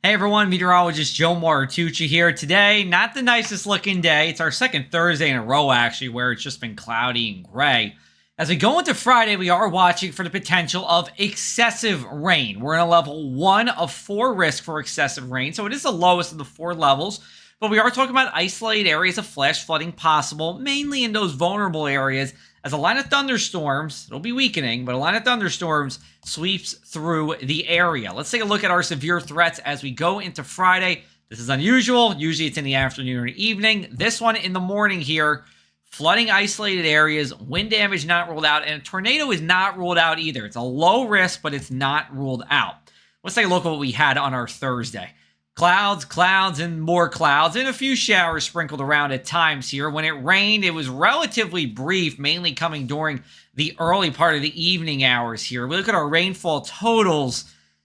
Hey everyone, Meteorologist Joe Martucci here. Today, not the nicest looking day. It's our second Thursday in a row, actually, where it's just been cloudy and gray. As we go into Friday, we are watching for the potential of excessive rain. We're in a level 1 of 4 risk for excessive rain, so it is the lowest of the 4 levels. But we are talking about isolated areas of flash flooding possible, mainly in those vulnerable areas, as a line of thunderstorms, it'll be weakening, but a line of thunderstorms sweeps through the area. Let's take a look at our severe threats as we go into Friday. This is unusual. Usually it's in the afternoon or evening. This one in the morning here, flooding isolated areas, wind damage not ruled out, and a tornado is not ruled out either. It's a low risk, but it's not ruled out. Let's take a look at what we had on our Thursday. Clouds, and more clouds, and a few showers sprinkled around at times here. When it rained, it was relatively brief, mainly coming during the early part of the evening hours here. We look at our rainfall totals,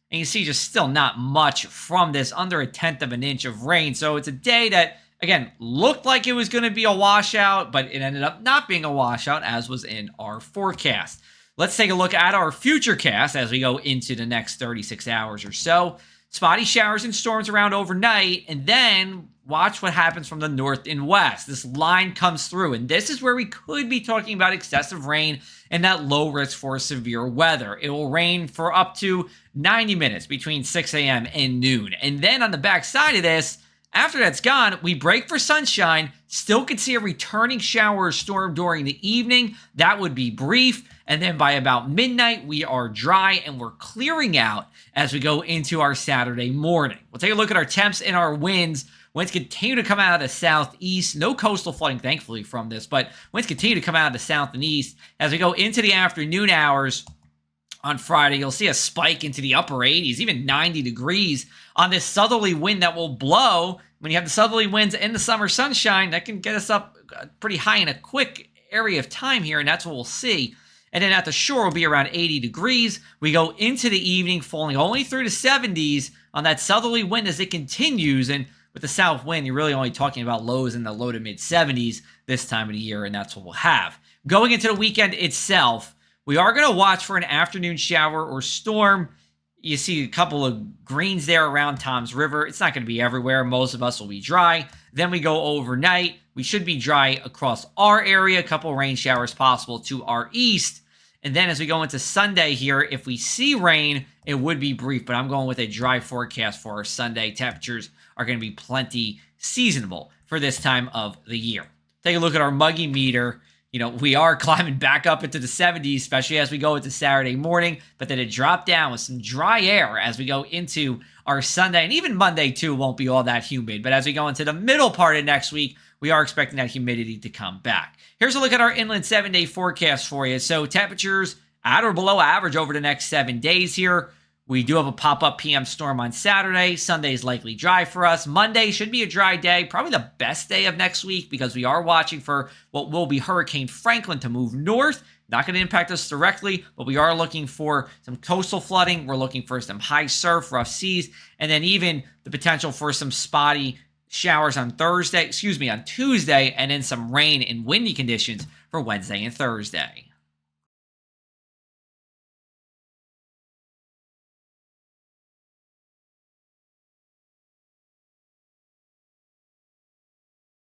and you see just still not much from this, under 1/10 of an inch of rain. So it's a day that, again, looked like it was going to be a washout, but it ended up not being a washout, as was in our forecast. Let's take a look at our future cast as we go into the next 36 hours or so. Spotty showers and storms around overnight, and then watch what happens from the north and west. This line comes through, and this is where we could be talking about excessive rain and that low risk for severe weather. It will rain for up to 90 minutes between 6 a.m. and noon. And then on the backside of this, after that's gone, we break for sunshine, still could see a returning shower or storm during the evening. That would be brief. And then by about midnight, we are dry and we're clearing out as we go into our Saturday morning. We'll take a look at our temps and our winds. Winds continue to come out of the southeast. No coastal flooding, thankfully, from this, but winds continue to come out of the south and east. As we go into the afternoon hours on Friday, you'll see a spike into the upper 80s, even 90 degrees on this southerly wind that will blow. When you have the southerly winds and the summer sunshine, that can get us up pretty high in a quick area of time here, and that's what we'll see. And then at the shore, will be around 80 degrees. We go into the evening, falling only through the 70s on that southerly wind as it continues. And with the south wind, you're really only talking about lows in the low to mid 70s this time of the year, and that's what we'll have. Going into the weekend itself, we are going to watch for an afternoon shower or storm. You see a couple of greens there around Tom's River. It's not going to be everywhere. Most of us will be dry. Then we go overnight. We should be dry across our area. A couple of rain showers possible to our east. And then as we go into Sunday here, if we see rain, it would be brief. But I'm going with a dry forecast for our Sunday. Temperatures are going to be plenty seasonable for this time of the year. Take a look at our muggy meter. You know, we are climbing back up into the 70s, especially as we go into Saturday morning, but then it dropped down with some dry air as we go into our Sunday, and even Monday too won't be all that humid. But as we go into the middle part of next week, we are expecting that humidity to come back. Here's a look at our inland 7-day forecast for you. So temperatures at or below average over the next 7 days here. We do have a pop-up PM storm on Saturday. Sunday is likely dry for us. Monday should be a dry day, probably the best day of next week because we are watching for what will be Hurricane Franklin to move north. Not going to impact us directly, but we are looking for some coastal flooding. We're looking for some high surf, rough seas, and then even the potential for some spotty showers on Tuesday, and then some rain and windy conditions for Wednesday and Thursday.